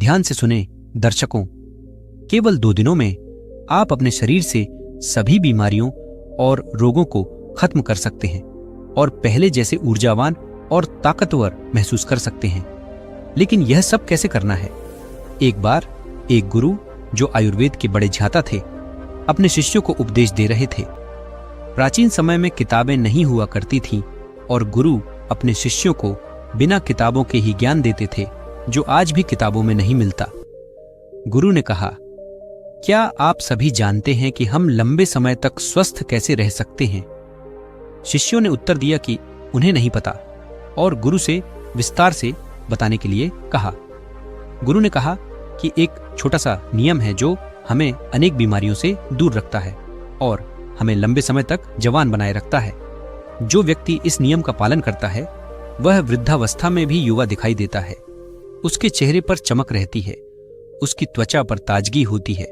ध्यान से सुने दर्शकों, केवल 2 दिनों में आप अपने शरीर से सभी बीमारियों और रोगों को खत्म कर सकते हैं और पहले जैसे ऊर्जावान और ताकतवर महसूस कर सकते हैं। लेकिन यह सब कैसे करना है? एक बार एक गुरु, जो आयुर्वेद के बड़े ज्ञाता थे, अपने शिष्यों को उपदेश दे रहे थे। प्राचीन समय में किताबें नहीं हुआ करती थीं और गुरु अपने शिष्यों को बिना किताबों के ही ज्ञान देते थे, जो आज भी किताबों में नहीं मिलता। गुरु ने कहा, क्या आप सभी जानते हैं कि हम लंबे समय तक स्वस्थ कैसे रह सकते हैं? शिष्यों ने उत्तर दिया कि उन्हें नहीं पता और गुरु से विस्तार से बताने के लिए कहा। गुरु ने कहा कि एक छोटा सा नियम है जो हमें अनेक बीमारियों से दूर रखता है और हमें लंबे समय तक जवान बनाए रखता है। जो व्यक्ति इस नियम का पालन करता है वह वृद्धावस्था में भी युवा दिखाई देता है। उसके चेहरे पर चमक रहती है, उसकी त्वचा पर ताजगी होती है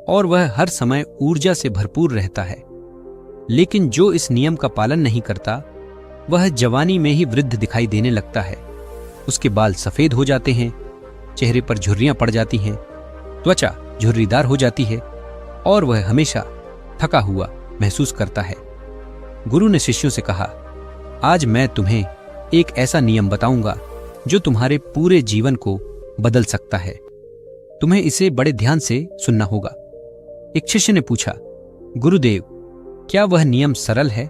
और वह हर समय ऊर्जा से भरपूर रहता है। लेकिन जो इस नियम का पालन नहीं करता वह जवानी में ही वृद्ध दिखाई देने लगता है। उसके बाल सफेद हो जाते हैं, चेहरे पर झुर्रियां पड़ जाती हैं, त्वचा झुर्रीदार हो जाती है और वह हमेशा थका हुआ महसूस करता है। गुरु ने शिष्यों से कहा, आज मैं तुम्हें एक ऐसा नियम बताऊंगा जो तुम्हारे पूरे जीवन को बदल सकता है। तुम्हें इसे बड़े ध्यान से सुनना होगा। एक शिष्य ने पूछा, गुरुदेव, क्या वह नियम सरल है?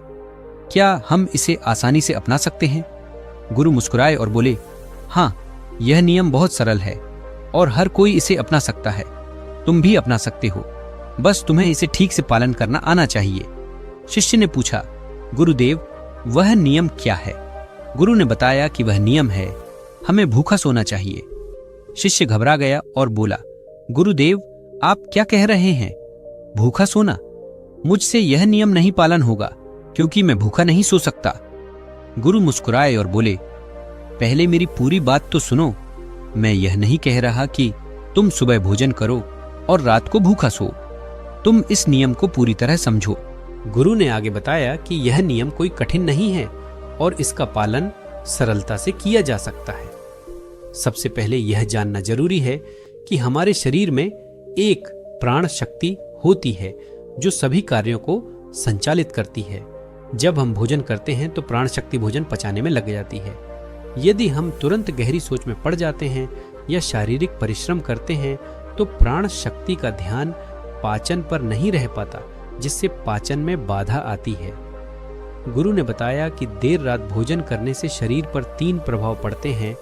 क्या हम इसे आसानी से अपना सकते हैं? गुरु मुस्कुराए और बोले, हाँ, यह नियम बहुत सरल है और हर कोई इसे अपना सकता है। तुम भी अपना सकते हो, बस तुम्हें इसे ठीक से पालन करना आना चाहिए। शिष्य ने पूछा, गुरुदेव, वह नियम क्या है? गुरु ने बताया कि वह नियम है, हमें भूखा सोना चाहिए। शिष्य घबरा गया और बोला, गुरुदेव, आप क्या कह रहे हैं? भूखा सोना? मुझसे यह नियम नहीं पालन होगा क्योंकि मैं भूखा नहीं सो सकता। गुरु मुस्कुराए और बोले, पहले मेरी पूरी बात तो सुनो। मैं यह नहीं कह रहा कि तुम सुबह भोजन करो और रात को भूखा सो। तुम इस नियम को पूरी तरह समझो। गुरु ने आगे बताया कि यह नियम कोई कठिन नहीं है और इसका पालन सरलता से किया जा सकता है। सबसे पहले यह जानना जरूरी है कि हमारे शरीर में एक प्राण शक्ति होती है जो सभी कार्यों को संचालित करती है। जब हम भोजन करते हैं तो प्राण शक्ति भोजन पचाने में लग जाती है। यदि हम तुरंत गहरी सोच में पड़ जाते हैं या शारीरिक परिश्रम करते हैं तो प्राण शक्ति का ध्यान पाचन पर नहीं रह पाता, जिससे पाचन में बाधा आती है। गुरु ने बताया कि देर रात भोजन करने से शरीर पर 3 प्रभाव पड़ते हैं।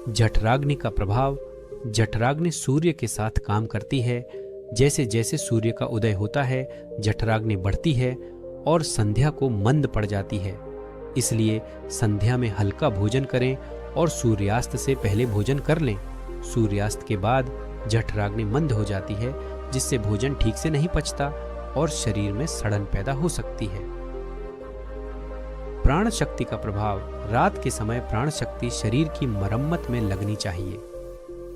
जठराग्नि का प्रभाव। जठराग्नि सूर्य के साथ काम करती है। जैसे जैसे सूर्य का उदय होता है जठराग्नि बढ़ती है और संध्या को मंद पड़ जाती है। इसलिए संध्या में हल्का भोजन करें और सूर्यास्त से पहले भोजन कर लें। सूर्यास्त के बाद जठराग्नि मंद हो जाती है, जिससे भोजन ठीक से नहीं पचता और शरीर में सड़न पैदा हो सकती है। प्राण शक्ति का प्रभाव। रात के समय प्राण शक्ति शरीर की मरम्मत में लगनी चाहिए।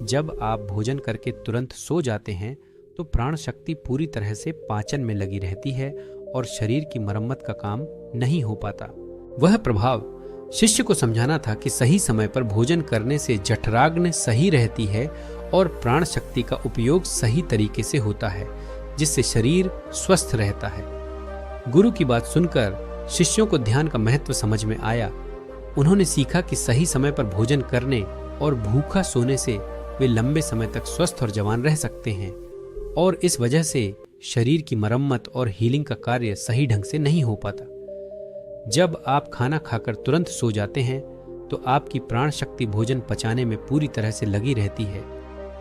जब आप भोजन करके तुरंत सो जाते हैं तो प्राण शक्ति पूरी तरह से पाचन में लगी रहती है और शरीर की मरम्मत का काम नहीं हो पाता। वह प्रभाव शिष्य को समझाना था कि सही समय पर भोजन करने से जठराग्नि सही रहती है और प्राण शक्ति का उपयोग सही तरीके से होता है, जिससे शरीर स्वस्थ रहता है। गुरु की बात सुनकर शिष्यों को ध्यान का महत्व समझ में आया। उन्होंने सीखा कि सही समय पर भोजन करने और भूखा सोने से वे लंबे समय तक स्वस्थ और जवान रह सकते हैं और इस वजह से शरीर की मरम्मत और हीलिंग का कार्य सही ढंग से नहीं हो पाता। जब आप खाना खाकर तुरंत सो जाते हैं तो आपकी प्राण शक्ति भोजन पचाने में पूरी तरह से लगी रहती है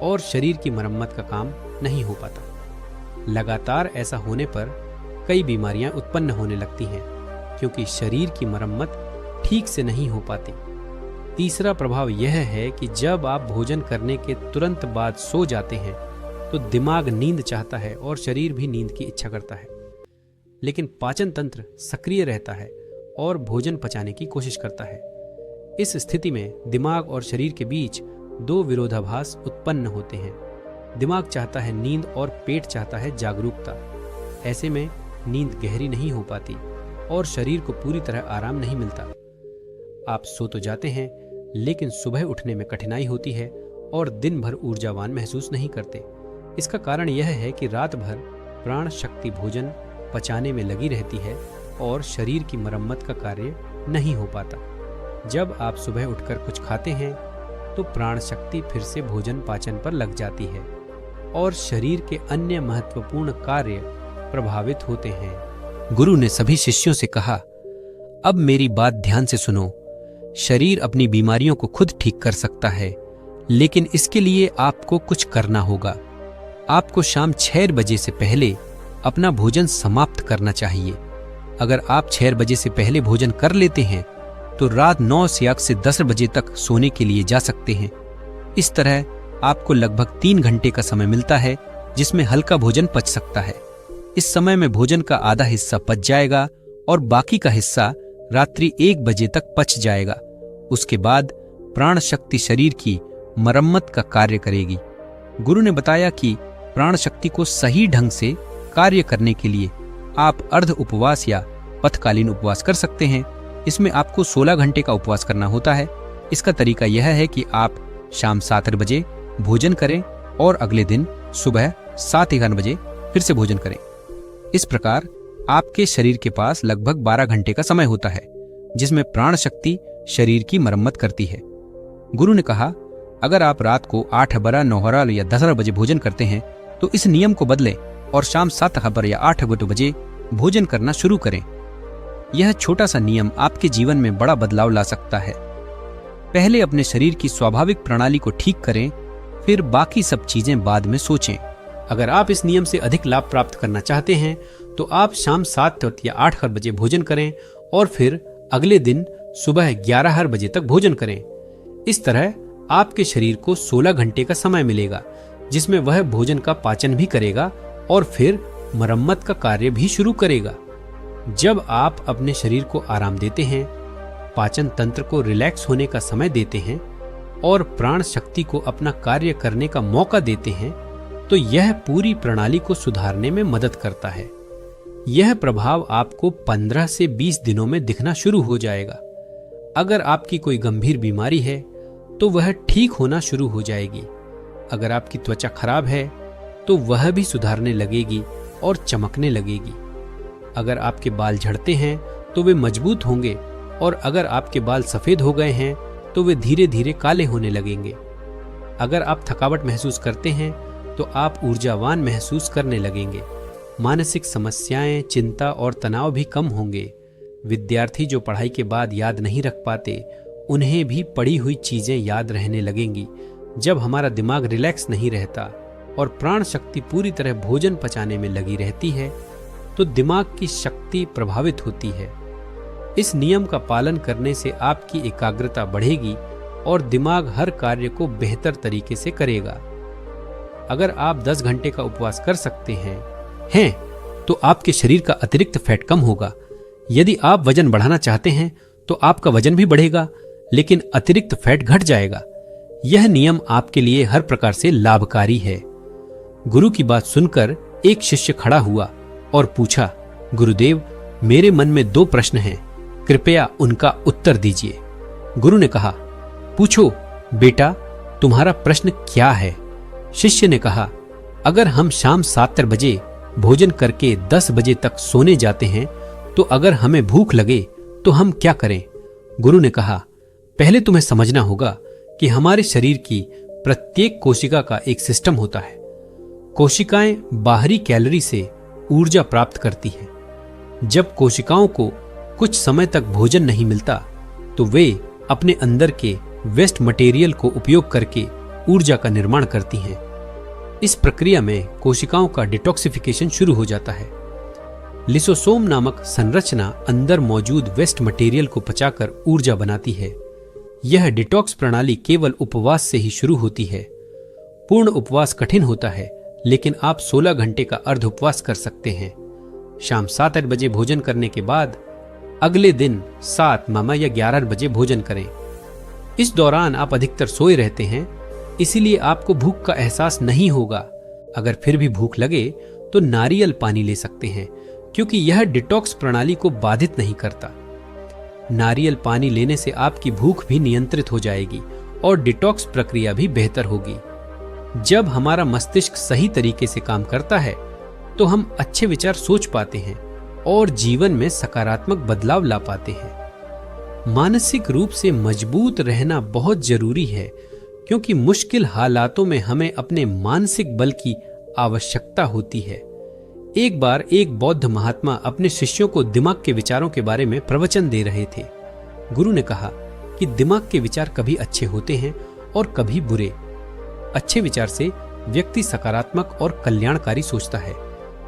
और शरीर की मरम्मत का काम नहीं हो पाता। लगातार ऐसा होने पर कई बीमारियां उत्पन्न होने लगती हैं क्योंकि शरीर की मरम्मत ठीक से नहीं हो पाती। तीसरा प्रभाव यह है कि जब आप भोजन करने के तुरंत बाद सो जाते हैं तो दिमाग नींद चाहता है और शरीर भी नींद की इच्छा करता है, लेकिन पाचन तंत्र सक्रिय रहता है और भोजन पचाने की कोशिश करता है। इस स्थिति में दिमाग और शरीर के बीच 2 विरोधाभास उत्पन्न होते हैं। दिमाग चाहता है नींद और पेट चाहता है जागरूकता। ऐसे में नींद गहरी नहीं हो पाती और शरीर को पूरी तरह आराम नहीं मिलता। आप सो तो जाते हैं लेकिन सुबह उठने में कठिनाई होती है और दिन भर ऊर्जावान महसूस नहीं करते। इसका कारण यह है कि रात भर प्राण शक्ति भोजन पचाने में लगी रहती है और शरीर की मरम्मत का कार्य नहीं हो पाता। जब आप सुबह उठकर कुछ खाते हैं तो प्राण शक्ति फिर से भोजन पाचन पर लग जाती है और शरीर के अन्य महत्वपूर्ण कार्य प्रभावित होते हैं। गुरु ने सभी शिष्यों से कहा, अब मेरी बात ध्यान से सुनो। शरीर अपनी बीमारियों को खुद ठीक कर सकता है, लेकिन इसके लिए आपको कुछ करना होगा। आपको शाम 6 बजे से पहले अपना भोजन समाप्त करना चाहिए। अगर आप 6 बजे से पहले भोजन कर लेते हैं तो रात 9 से 10 बजे तक सोने के लिए जा सकते हैं। इस तरह आपको लगभग 3 घंटे का समय मिलता है जिसमें हल्का भोजन पच सकता है। इस समय में भोजन का आधा हिस्सा पच जाएगा और बाकी का हिस्सा रात्रि 1 बजे तक पच जाएगा। उसके बाद प्राण शक्ति शरीर की मरम्मत का कार्य करेगी। गुरु ने बताया कि प्राण शक्ति को सही ढंग से कार्य करने के लिए आप अर्ध उपवास या पथकालीन उपवास कर सकते हैं। इसमें आपको 16 घंटे का उपवास करना होता है। इसका तरीका यह है कि आप शाम 7 बजे भोजन करें और अगले दिन सुबह 7-11 बजे फिर से भोजन करें। इस प्रकार आपके शरीर के पास लगभग 12 घंटे का समय होता है जिसमें प्राण शक्ति शरीर की मरम्मत करती है। गुरु ने कहा, अगर आप रात को 8 9 या 10 बजे भोजन करते हैं तो इस नियम को बदलें और शाम 7 या 8 बजे भोजन करना शुरू करें। यह छोटा सा नियम आपके जीवन में बड़ा बदलाव ला सकता है। पहले अपने शरीर की स्वाभाविक प्रणाली को ठीक करें, फिर बाकी सब चीजें बाद में सोचें। अगर आप इस नियम से अधिक लाभ प्राप्त करना चाहते हैं तो आप शाम 7 या 8 बजे भोजन करें और फिर अगले दिन सुबह 11 बजे तक भोजन करें। इस तरह आपके शरीर को 16 घंटे का समय मिलेगा जिसमें वह भोजन का पाचन भी करेगा और फिर मरम्मत का कार्य भी शुरू करेगा। जब आप अपने शरीर को आराम देते हैं, पाचन तंत्र को रिलैक्स होने का समय देते हैं और प्राण शक्ति को अपना कार्य करने का मौका देते हैं तो यह पूरी प्रणाली को सुधारने में मदद करता है। यह प्रभाव आपको 15 से 20 दिनों में दिखना शुरू हो जाएगा। अगर आपकी कोई गंभीर बीमारी है तो वह ठीक होना शुरू हो जाएगी। अगर आपकी त्वचा खराब है तो वह भी सुधारने लगेगी और चमकने लगेगी। अगर आपके बाल झड़ते हैं तो वे मजबूत होंगे और अगर आपके बाल सफेद हो गए हैं तो वे धीरे धीरे काले होने लगेंगे। अगर आप थकावट महसूस करते हैं तो आप ऊर्जावान महसूस करने लगेंगे। मानसिक समस्याएं, चिंता और तनाव भी कम होंगे। विद्यार्थी जो पढ़ाई के बाद याद नहीं रख पाते, उन्हें भी पढ़ी हुई चीजें याद रहने लगेंगी। जब हमारा दिमाग रिलैक्स नहीं रहता और प्राण शक्ति पूरी तरह भोजन पचाने में लगी रहती है तो दिमाग की शक्ति प्रभावित होती है। इस नियम का पालन करने से आपकी एकाग्रता बढ़ेगी और दिमाग हर कार्य को बेहतर तरीके से करेगा। अगर आप 10 घंटे का उपवास कर सकते हैं तो आपके शरीर का अतिरिक्त फैट कम होगा। यदि आप वजन बढ़ाना चाहते हैं तो आपका वजन भी बढ़ेगा लेकिन अतिरिक्त फैट घट जाएगा। यह नियम आपके लिए हर प्रकार से लाभकारी है। गुरु की बात सुनकर एक शिष्य खड़ा हुआ और पूछा, गुरुदेव, मेरे मन में 2 प्रश्न हैं, कृपया उनका उत्तर दीजिए। गुरु ने कहा, पूछो बेटा, तुम्हारा प्रश्न क्या है? शिष्य ने कहा, अगर हम शाम 7 बजे भोजन करके 10 बजे तक सोने जाते हैं तो अगर हमें भूख लगे तो हम क्या करें? गुरु ने कहा, पहले तुम्हें समझना होगा कि हमारे शरीर की प्रत्येक कोशिका का एक सिस्टम होता है। कोशिकाएं बाहरी कैलोरी से ऊर्जा प्राप्त करती हैं। जब कोशिकाओं को कुछ समय तक भोजन नहीं मिलता तो वे अपने अंदर के वेस्ट मटेरियल को उपयोग करके ऊर्जा का निर्माण करती हैं। इस प्रक्रिया में कोशिकाओं का डिटॉक्सिफिकेशन शुरू हो जाता है। लिसोसोम नामक संरचना अंदर मौजूद वेस्ट मटेरियल को पचाकर ऊर्जा बनाती है। यह डिटॉक्स प्रणाली केवल उपवास से ही शुरू होती है। पूर्ण उपवास कठिन होता है लेकिन आप 16 घंटे का अर्ध उपवास कर सकते हैं। शाम 7 बजे भोजन करने के बाद अगले दिन 7 या 11 बजे भोजन करें। इस दौरान आप अधिकतर सोए रहते हैं, इसीलिए आपको भूख का एहसास नहीं होगा। अगर फिर भी भूख लगे तो नारियल पानी ले सकते हैं क्योंकि यह डिटॉक्स प्रणाली को बाधित नहीं करता। नारियल पानी लेने से आपकी भूख भी नियंत्रित हो जाएगी और डिटॉक्स प्रक्रिया भी बेहतर होगी। जब हमारा मस्तिष्क सही तरीके से काम करता है तो हम अच्छे विचार सोच पाते हैं और जीवन में सकारात्मक बदलाव ला पाते हैं। मानसिक रूप से मजबूत रहना बहुत जरूरी है, क्योंकि मुश्किल हालातों में हमें अपने मानसिक बल की आवश्यकता होती है। एक बार एक बौद्ध महात्मा अपने शिष्यों को दिमाग के विचारों के बारे में प्रवचन दे रहे थे। गुरु ने कहा कि दिमाग के विचार कभी अच्छे होते हैं और कभी बुरे। अच्छे विचार से व्यक्ति सकारात्मक और कल्याणकारी सोचता है,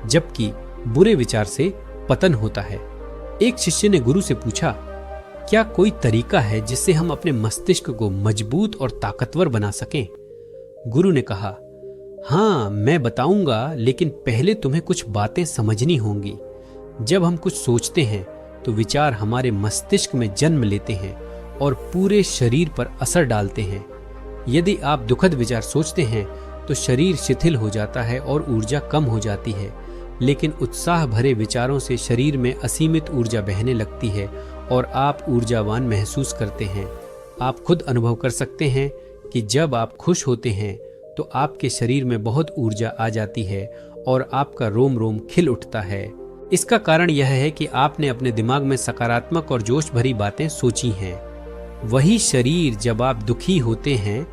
जबकि बुरे विचार से पतन होता है। एक शिष्य ने गुरु से पूछा, क्या कोई तरीका है जिससे हम अपने मस्तिष्क को मजबूत और ताकतवर बना सकें? गुरु ने कहा, हाँ, मैं बताऊंगा, लेकिन पहले तुम्हें कुछ बातें समझनी होंगी। जब हम कुछ सोचते हैं तो विचार हमारे मस्तिष्क में जन्म लेते हैं और पूरे शरीर पर असर डालते हैं। यदि आप दुखद विचार सोचते हैं तो शरीर शिथिल हो जाता है और ऊर्जा कम हो जाती है, लेकिन उत्साह भरे विचारों से शरीर में असीमित ऊर्जा बहने लगती है और आप ऊर्जावान महसूस करते हैं। आप खुद अनुभव कर सकते हैं कि जब आप खुश होते हैं तो आपके शरीर में बहुत ऊर्जा आ जाती है और आपका रोम रोम खिल उठता है। इसका कारण यह है कि आपने अपने दिमाग में सकारात्मक और जोश भरी बातें सोची हैं। वही शरीर जब आप दुखी होते हैं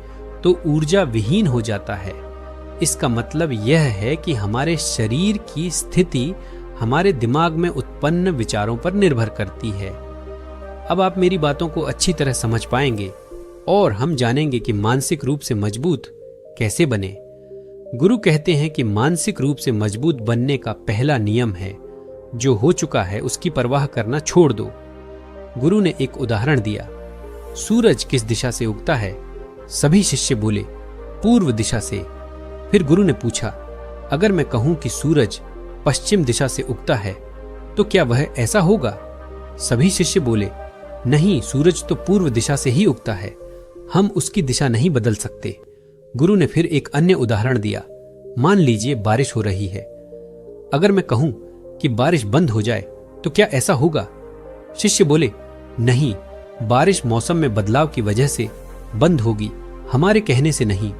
तो ऊर्जा विहीन हो जाता है। इसका मतलब यह है कि हमारे शरीर की स्थिति हमारे दिमाग में उत्पन्न विचारों पर निर्भर करती है। अब आप मेरी बातों को अच्छी तरह समझ पाएंगे और हम जानेंगे कि मानसिक रूप से मजबूत कैसे बने। गुरु कहते हैं कि मानसिक रूप से मजबूत बनने का पहला नियम है, जो हो चुका है उसकी परवाह करना छोड़ दो। गुरु ने एक उदाहरण दिया, सूरज किस दिशा से उगता है? सभी शिष्य बोले, पूर्व दिशा से। फिर गुरु ने पूछा, अगर मैं कहूं कि सूरज पश्चिम दिशा से उगता है तो क्या वह ऐसा होगा? सभी शिष्य बोले, नहीं, सूरज तो पूर्व दिशा से ही उगता है, हम उसकी दिशा नहीं बदल सकते। गुरु ने फिर एक अन्य उदाहरण दिया, मान लीजिए बारिश हो रही है। अगर मैं कहूं कि बारिश बंद हो जाए तो क्या ऐसा होगा? शिष्य बोले, नहीं, बारिश मौसम में बदलाव की वजह से बंद होगी, हमारे कहने से नहीं।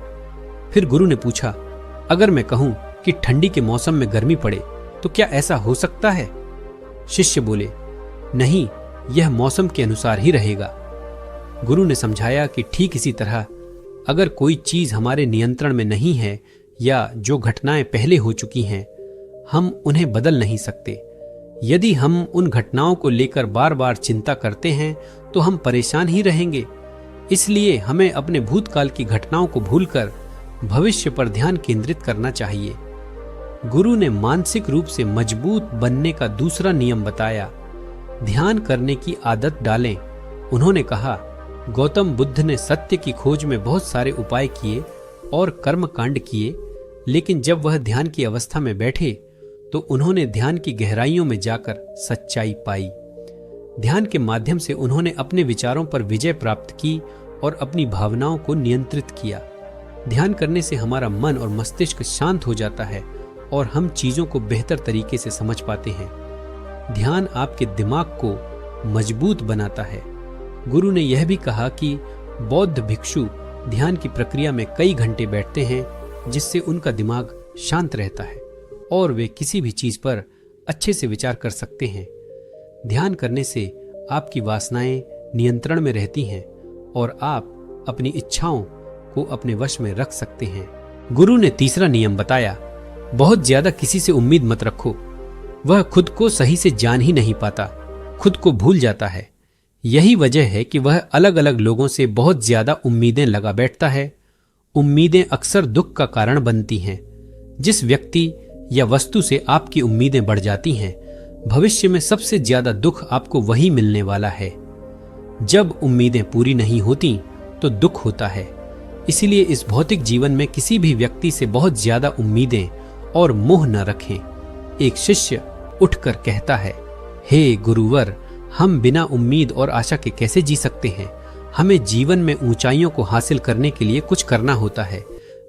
फिर गुरु ने पूछा, अगर मैं कहूं कि ठंडी के मौसम में गर्मी पड़े तो क्या ऐसा हो सकता है? शिष्य बोले, नहीं, यह मौसम के अनुसार ही रहेगा। गुरु ने समझाया कि ठीक इसी तरह अगर कोई चीज हमारे नियंत्रण में नहीं है या जो घटनाएं पहले हो चुकी हैं, हम उन्हें बदल नहीं सकते। यदि हम उन घटनाओं को लेकर बार बार चिंता करते हैं तो हम परेशान ही रहेंगे। इसलिए हमें अपने भूतकाल की घटनाओं को भूलकर भविष्य पर ध्यान केंद्रित करना चाहिए। गुरु ने मानसिक रूप से मजबूत बनने का दूसरा नियम बताया, ध्यान करने की आदत डालें। उन्होंने कहा, गौतम बुद्ध ने सत्य की खोज में बहुत सारे उपाय किए और कर्म कांड किए, लेकिन जब वह ध्यान की अवस्था में बैठे तो उन्होंने ध्यान की गहराइयों में जाकर सच्चाई पाई। ध्यान के माध्यम से उन्होंने अपने विचारों पर विजय प्राप्त की और अपनी भावनाओं को नियंत्रित किया। ध्यान करने से हमारा मन और मस्तिष्क शांत हो जाता है और हम चीजों को बेहतर तरीके से समझ पाते हैं। ध्यान आपके दिमाग को मजबूत बनाता है। गुरु ने यह भी कहा कि बौद्ध भिक्षु ध्यान की प्रक्रिया में कई घंटे बैठते हैं, जिससे उनका दिमाग शांत रहता है और वे किसी भी चीज पर अच्छे से विचार कर सकते हैं। ध्यान करने से आपकी वासनाएं नियंत्रण में रहती हैं और आप अपनी इच्छाओं को अपने वश में रख सकते हैं। गुरु ने तीसरा नियम बताया, बहुत ज्यादा किसी से उम्मीद मत रखो। वह खुद को सही से जान ही नहीं पाता, खुद को भूल जाता है। यही वजह है कि वह अलग अलग लोगों से बहुत ज्यादा उम्मीदें लगा बैठता है। उम्मीदें अक्सर दुख का कारण बनती हैं। जिस व्यक्ति या वस्तु से आपकी उम्मीदें बढ़ जाती हैं, भविष्य में सबसे ज्यादा दुख आपको वही मिलने वाला है। जब उम्मीदें पूरी नहीं होती तो दुख होता है। इसीलिए इस भौतिक जीवन में किसी भी व्यक्ति से बहुत ज्यादा उम्मीदें और मोह न रखें। एक शिष्य उठकर कहता है, हे गुरुवर, हम बिना उम्मीद और आशा के कैसे जी सकते हैं? हमें जीवन में ऊंचाइयों को हासिल करने के लिए कुछ करना होता है।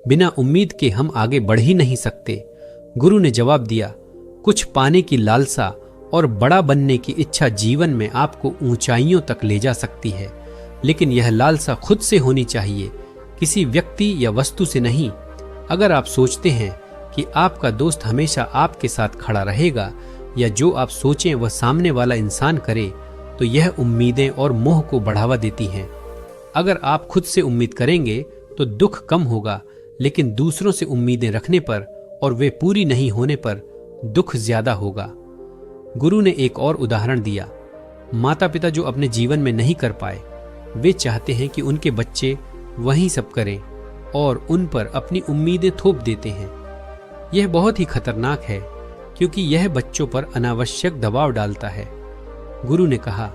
बिना उम्मीद के हम आगे बढ़ ही नहीं सकते। गुरु ने जवाब दिया, कुछ पाने की लालसा और बड़ा बनने की इच्छा जीवन में आपको ऊंचाइयों तक ले जा सकती है, लेकिन यह लालसा खुद से होनी चाहिए, किसी व्यक्ति या वस्तु से नहीं। अगर आप सोचते हैं कि आपका दोस्त हमेशा आपके साथ खड़ा रहेगा या जो आप सोचें वह सामने वाला इंसान करे, तो यह उम्मीदें और मोह को बढ़ावा देती हैं। अगर आप खुद से उम्मीद करेंगे तो दुख कम होगा, लेकिन दूसरों से उम्मीदें रखने पर और वे पूरी नहीं होने पर दुख ज्यादा होगा। गुरु ने एक और उदाहरण दिया। माता पिता जो अपने जीवन में नहीं कर पाए, वे चाहते हैं कि उनके बच्चे वही सब करें और उन पर अपनी उम्मीदें थोप देते हैं। यह बहुत ही खतरनाक है, क्योंकि यह बच्चों पर अनावश्यक दबाव डालता है। गुरु ने कहा,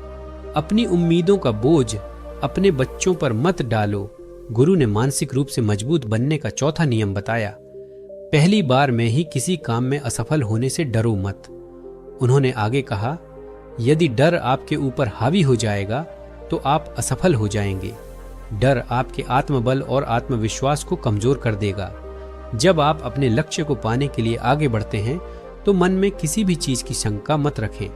अपनी उम्मीदों का बोझ अपने बच्चों पर मत डालो। गुरु ने मानसिक रूप से मजबूत बनने का चौथा नियम बताया। पहली बार में ही किसी काम में असफल होने से डरो मत। उन्होंने आगे कहा, यदि डर आपके ऊपर हावी हो जाएगा तो आप असफल हो जाएंगे। डर आपके आत्मबल और आत्मविश्वास को कमजोर कर देगा। जब आप अपने लक्ष्य को पाने के लिए आगे बढ़ते हैं तो मन में किसी भी चीज की शंका मत रखें,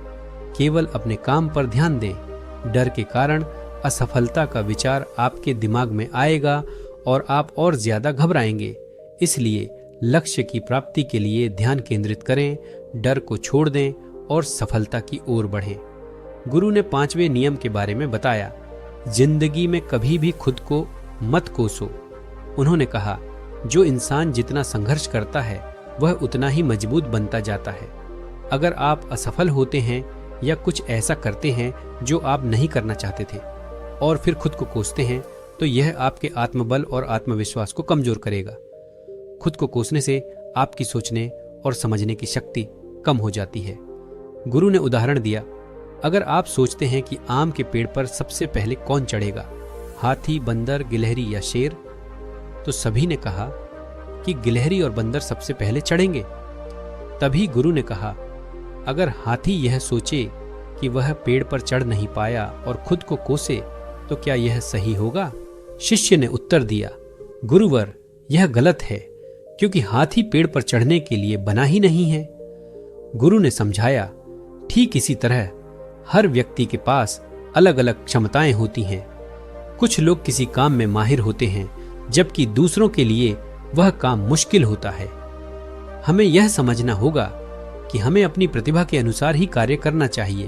केवल अपने काम पर ध्यान दें। डर के कारण असफलता का विचार आपके दिमाग में आएगा और आप और ज्यादा घबराएंगे। इसलिए लक्ष्य की प्राप्ति के लिए ध्यान केंद्रित करें, डर को छोड़ दें और सफलता की ओर बढ़ें। गुरु ने 5वें नियम के बारे में बताया, जिंदगी में कभी भी खुद को मत कोसो। उन्होंने कहा, जो इंसान जितना संघर्ष करता है वह उतना ही मजबूत बनता जाता है। अगर आप असफल होते हैं या कुछ ऐसा करते हैं जो आप नहीं करना चाहते थे और फिर खुद को कोसते हैं, तो यह आपके आत्मबल और आत्मविश्वास को कमजोर करेगा। खुद को कोसने से आपकी सोचने और समझने की शक्ति कम हो जाती है। गुरु ने उदाहरण दिया, अगर आप सोचते हैं कि आम के पेड़ पर सबसे पहले कौन चढ़ेगा, हाथी, बंदर, गिलहरी या शेर, तो सभी ने कहा कि गिलहरी और बंदर सबसे पहले चढ़ेंगे। तभी गुरु ने कहा, अगर हाथी यह सोचे कि वह पेड़ पर चढ़ नहीं पाया और खुद को कोसे, तो क्या यह सही होगा? शिष्य ने उत्तर दिया, गुरुवर, यह गलत है, क्योंकि हाथी पेड़ पर चढ़ने के लिए बना ही नहीं है। गुरु ने समझाया, ठीक इसी तरह हर व्यक्ति के पास अलग अलग क्षमताएं होती हैं। कुछ लोग किसी काम में माहिर होते हैं, जबकि दूसरों के लिए वह काम मुश्किल होता है। हमें यह समझना होगा कि हमें अपनी प्रतिभा के अनुसार ही कार्य करना चाहिए।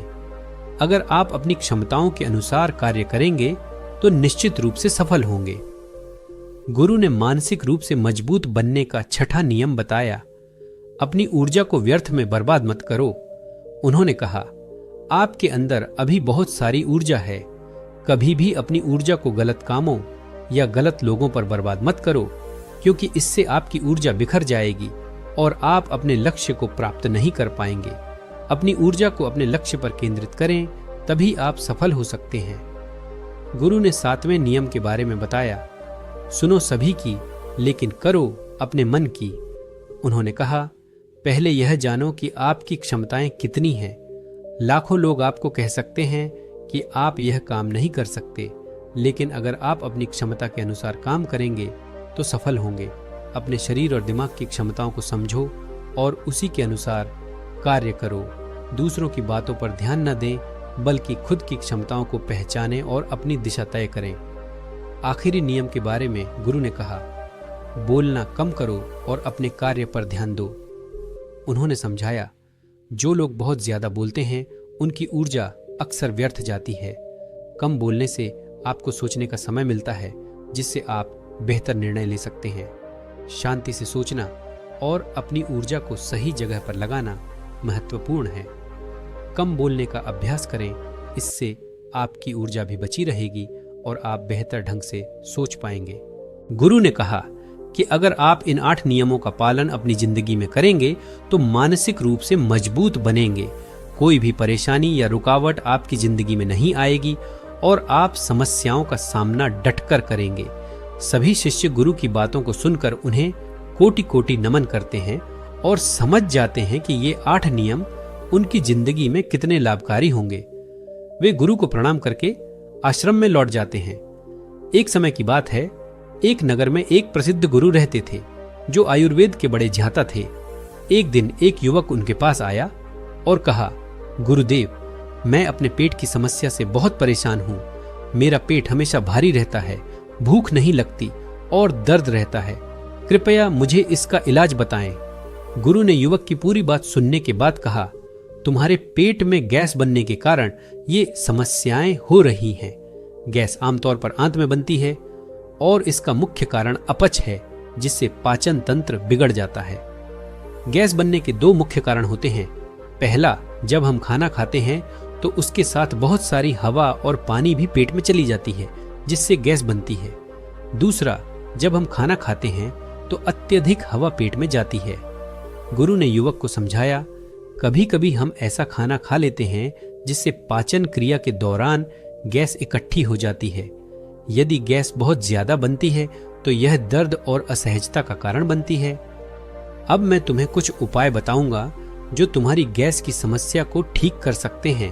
अगर आप अपनी क्षमताओं के अनुसार कार्य करेंगे तो निश्चित रूप से सफल होंगे। गुरु ने मानसिक रूप से मजबूत बनने का 6ठा नियम बताया, अपनी ऊर्जा को व्यर्थ में बर्बाद मत करो। उन्होंने कहा, आपके अंदर अभी बहुत सारी ऊर्जा है, कभी भी अपनी ऊर्जा को गलत कामों या गलत लोगों पर बर्बाद मत करो, क्योंकि इससे आपकी ऊर्जा बिखर जाएगी और आप अपने लक्ष्य को प्राप्त नहीं कर पाएंगे। अपनी ऊर्जा को अपने लक्ष्य पर केंद्रित करें, तभी आप सफल हो सकते हैं। गुरु ने 7वें नियम के बारे में बताया, सुनो सभी की, लेकिन करो अपने मन की। उन्होंने कहा, पहले यह जानो कि आपकी क्षमताएं कितनी हैं। लाखों लोग आपको कह सकते हैं कि आप यह काम नहीं कर सकते, लेकिन अगर आप अपनी क्षमता के अनुसार काम करेंगे तो सफल होंगे। अपने शरीर और दिमाग की क्षमताओं को समझो और उसी के अनुसार कार्य करो। दूसरों की बातों पर ध्यान न दें, बल्कि खुद की क्षमताओं को पहचानें और अपनी दिशा तय करें। आखिरी नियम के बारे में गुरु ने कहा, बोलना कम करो और अपने कार्य पर ध्यान दो। उन्होंने समझाया, जो लोग बहुत ज्यादा बोलते हैं उनकी ऊर्जा अक्सर व्यर्थ जाती है। कम बोलने से आपको सोचने का समय मिलता है, जिससे आप बेहतर निर्णय ले सकते हैं। शांति से सोचना और अपनी ऊर्जा को सही जगह पर लगाना महत्वपूर्ण है। कम बोलने का अभ्यास करें, इससे आपकी ऊर्जा भी बची रहेगी और आप बेहतर ढंग से सोच पाएंगे। गुरु ने कहा कि अगर आप इन 8 नियमों का पालन अपनी जिंदगी में करेंगे तो मानसिक रूप से मजबूत बनेंगे। कोई भी परेशानी या रुकावट आपकी जिंदगी में नहीं आएगी और आप समस्याओं का सामना डटकर करेंगे। सभी शिष्य गुरु की बातों को सुनकर उन्हें कोटि कोटि नमन करते हैं और समझ जाते हैं कि ये 8 नियम उनकी जिंदगी में कितने लाभकारी होंगे। वे गुरु को प्रणाम करके आश्रम में लौट जाते हैं। एक समय की बात है, एक नगर में एक प्रसिद्ध गुरु रहते थे जो आयुर्वेद के बड़े ज्ञाता थे। एक दिन एक युवक उनके पास आया और कहा, गुरुदेव, मैं अपने पेट की समस्या से बहुत परेशान हूं। मेरा पेट हमेशा भारी रहता है, भूख नहीं लगती और दर्द रहता है। कृपया मुझे इसका इलाज बताएं। गुरु ने युवक की पूरी बात सुनने के बाद कहा, तुम्हारे पेट में गैस बनने के कारण ये समस्याएं हो रही हैं। गैस आमतौर पर आंत में बनती है और इसका मुख्य कारण अपच है, जिससे पाचन तंत्र बिगड़ जाता है। गैस बनने के दो मुख्य कारण होते हैं। पहला, जब हम खाना खाते हैं तो उसके साथ बहुत सारी हवा और पानी भी पेट में चली जाती है, जिससे गैस बनती है। दूसरा, जब हम खाना खाते हैं तो अत्यधिक हवा पेट में जाती है। गुरु ने युवक को समझाया, कभी कभी हम ऐसा खाना खा लेते हैं जिससे पाचन क्रिया के दौरान गैस इकट्ठी हो जाती है। यदि गैस बहुत ज्यादा बनती है तो यह दर्द और असहजता का कारण बनती है। अब मैं तुम्हें कुछ उपाय बताऊंगा जो तुम्हारी गैस की समस्या को ठीक कर सकते हैं।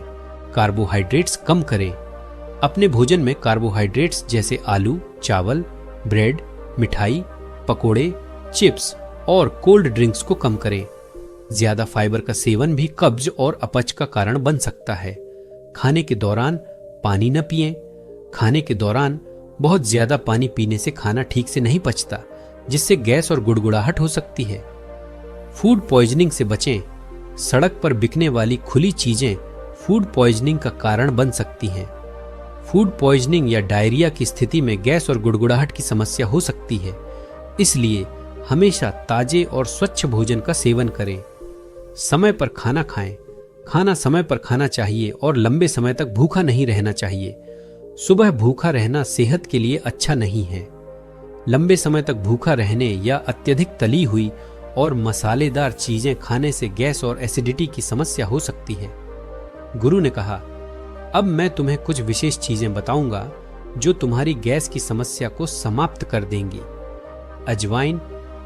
कार्बोहाइड्रेट्स कम करें। अपने भोजन में कार्बोहाइड्रेट्स जैसे आलू, चावल, ब्रेड, मिठाई, पकोड़े, चिप्स और कोल्ड ड्रिंक्स को कम करें। ज्यादा फाइबर का सेवन भी कब्ज और अपच का कारण बन सकता है। खाने के दौरान पानी न पिएं। खाने के दौरान बहुत ज्यादा पानी पीने से खाना ठीक से नहीं पचता, जिससे गैस और गुड़गुड़ाहट हो सकती है। फूड पॉइजनिंग से बचें। सड़क पर बिकने वाली खुली चीजें फूड पॉइजनिंग का कारण बन सकती हैं। फूड पॉइजनिंग या डायरिया की स्थिति में गैस और गुड़गुड़ाहट की समस्या हो सकती है। इसलिए हमेशा ताजे और स्वच्छ भोजन का सेवन करें। समय पर खाना खाएं। खाना समय पर खाना चाहिए और लंबे समय तक भूखा नहीं रहना चाहिए। सुबह भूखा रहना सेहत के लिए अच्छा नहीं है। लंबे समय तक भूखा रहने या अत्यधिक तली हुई और मसालेदार चीजें खाने से गैस और एसिडिटी की समस्या हो सकती है। गुरु ने कहा, अब मैं तुम्हें कुछ विशेष चीजें बताऊंगा जो तुम्हारी गैस की समस्या को समाप्त कर देंगी। अजवाइन।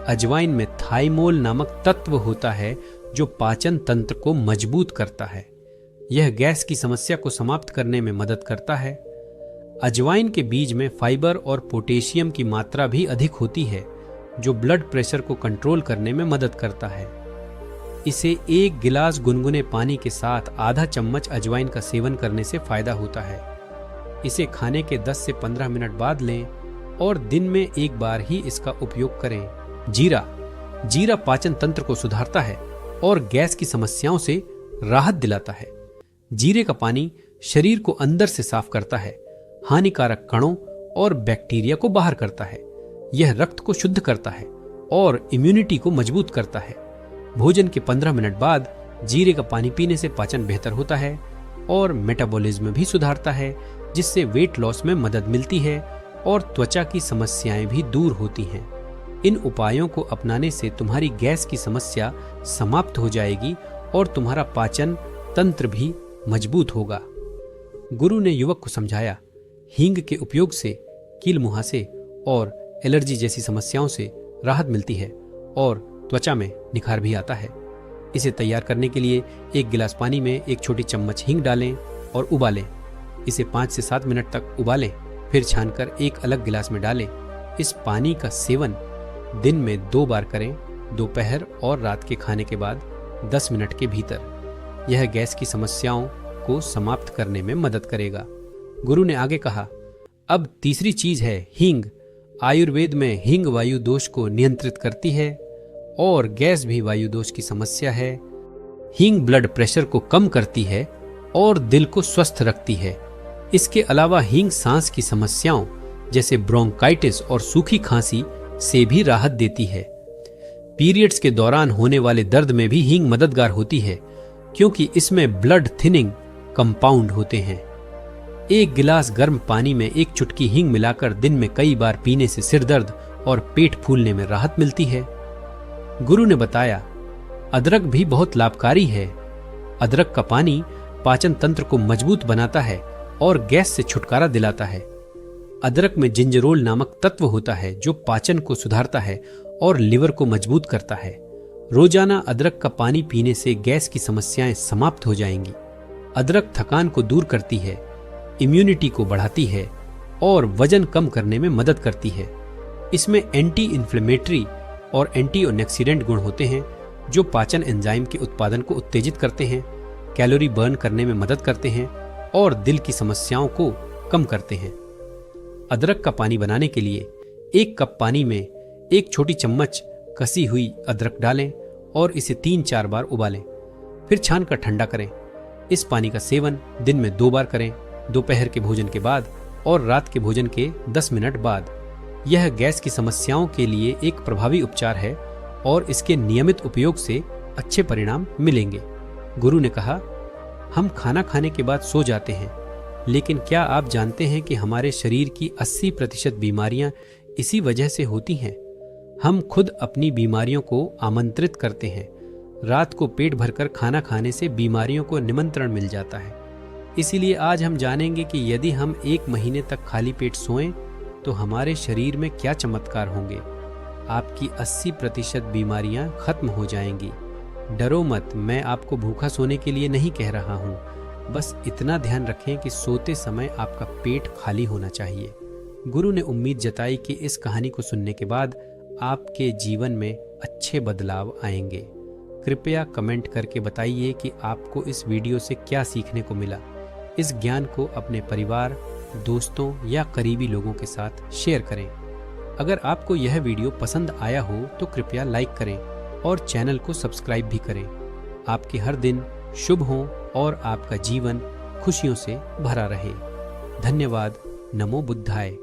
अजवाइन में थाइमोल नामक तत्व होता है जो पाचन तंत्र को मजबूत करता है। यह गैस की समस्या को समाप्त करने में मदद करता है। अजवाइन के बीज में फाइबर और पोटेशियम की मात्रा भी अधिक होती है, जो ब्लड प्रेशर को कंट्रोल करने में मदद करता है। इसे 1 गिलास गुनगुने पानी के साथ आधा चम्मच अजवाइन का सेवन करने से फायदा होता है। इसे खाने के 10 से 15 मिनट बाद लें और दिन में एक बार ही इसका उपयोग करें। जीरा। जीरा पाचन तंत्र को सुधारता है और गैस की समस्याओं से राहत दिलाता है। जीरे का पानी शरीर को अंदर से साफ करता है, हानिकारक कणों और बैक्टीरिया को बाहर करता है। यह रक्त को शुद्ध करता है और इम्यूनिटी को मजबूत करता है। भोजन के 15 मिनट बाद जीरे का पानी पीने से पाचन बेहतर होता है और मेटाबॉलिज्म भी सुधारता है, जिससे वेट लॉस में मदद मिलती है और त्वचा की समस्याएं भी दूर होती हैं। इन उपायों को अपनाने से तुम्हारी गैस की समस्या समाप्त हो जाएगी और तुम्हारा पाचन तंत्र भी मजबूत होगा। गुरु ने युवक को समझाया, हींग के उपयोग से कील मुहासे और एलर्जी जैसी समस्याओं से राहत मिलती है और त्वचा में निखार भी आता है। इसे तैयार करने के लिए 1 गिलास पानी में 1 छोटी चम्मच हींग डालें और उबालें। इसे 5 से 7 मिनट तक उबालें, फिर छानकर एक अलग गिलास में डालें। इस पानी का सेवन दिन में 2 बार करें, दोपहर और रात के खाने के बाद 10 मिनट के भीतर। यह गैस की समस्याओं को समाप्त करने में मदद करेगा। गुरु ने आगे कहा, अब तीसरी चीज है हींग। आयुर्वेद में हींग वायु दोष को नियंत्रित करती है और गैस भी वायु दोष की समस्या है। हींग ब्लड प्रेशर को कम करती है और दिल को स्वस्थ रखती है। इसके अलावा हींग सांस की समस्याओं जैसे ब्रोंकाइटिस और सूखी खांसी से भी राहत देती है। पीरियड्स के दौरान होने वाले दर्द में भी हींग मददगार होती है, क्योंकि इसमें ब्लड थिनिंग कंपाउंड होते हैं। 1 गिलास गर्म पानी में 1 चुटकी हींग मिलाकर दिन में कई बार पीने से सिर दर्द और पेट फूलने में राहत मिलती है। गुरु ने बताया, अदरक भी बहुत लाभकारी है। अदरक का पानी पाचन तंत्र को मजबूत बनाता है और गैस से छुटकारा दिलाता है। अदरक में जिंजरोल नामक तत्व होता है जो पाचन को सुधारता है और लिवर को मजबूत करता है। रोजाना अदरक का पानी पीने से गैस की समस्याएं समाप्त हो जाएंगी। अदरक थकान को दूर करती है, इम्यूनिटी को बढ़ाती है और वजन कम करने में मदद करती है। इसमें एंटी इन्फ्लेमेटरी और एंटीऑक्सीडेंट गुण होते हैं जो पाचन एंजाइम के उत्पादन को उत्तेजित करते हैं, कैलोरी बर्न करने में मदद करते हैं और दिल की समस्याओं को कम करते हैं। अदरक का पानी बनाने के लिए 1 कप पानी में 1 छोटी चम्मच कसी हुई अदरक डालें और इसे 3-4 बार उबालें, फिर छानकर ठंडा करें। इस पानी का सेवन दिन में 2 बार करें, दोपहर के भोजन के बाद और रात के भोजन के 10 मिनट बाद। यह गैस की समस्याओं के लिए एक प्रभावी उपचार है और इसके नियमित उपयोग से अच्छे परिणाम मिलेंगे। गुरु ने कहा, हम खाना खाने के बाद सो जाते हैं, लेकिन क्या आप जानते हैं कि हमारे शरीर की 80% बीमारियां इसी वजह से होती हैं? हम खुद अपनी बीमारियों को आमंत्रित करते हैं। रात को पेट भरकर खाना खाने से बीमारियों को निमंत्रण मिल जाता है। इसीलिए आज हम जानेंगे कि यदि हम 1 महीने तक खाली पेट सोएं तो हमारे शरीर में क्या चमत्कार होंगे। आपकी 80% बीमारियां खत्म हो जाएंगी। डरो मत, मैं आपको भूखा सोने के लिए नहीं कह रहा हूं। बस इतना ध्यान रखें कि सोते समय आपका पेट खाली होना चाहिए। गुरु ने उम्मीद जताई कि इस कहानी को सुनने के बाद आपके जीवन में अच्छे बदलाव आएंगे। कृपया कमेंट करके बताइए कि आपको इस वीडियो से क्या सीखने को मिला। इस ज्ञान को अपने परिवार, दोस्तों या करीबी लोगों के साथ शेयर करें। अगर आपको यह वीडियो पसंद आया हो तो कृपया लाइक करें और चैनल को सब्सक्राइब भी करें। आपके हर दिन शुभ हो और आपका जीवन खुशियों से भरा रहे। धन्यवाद। नमो बुद्धाय।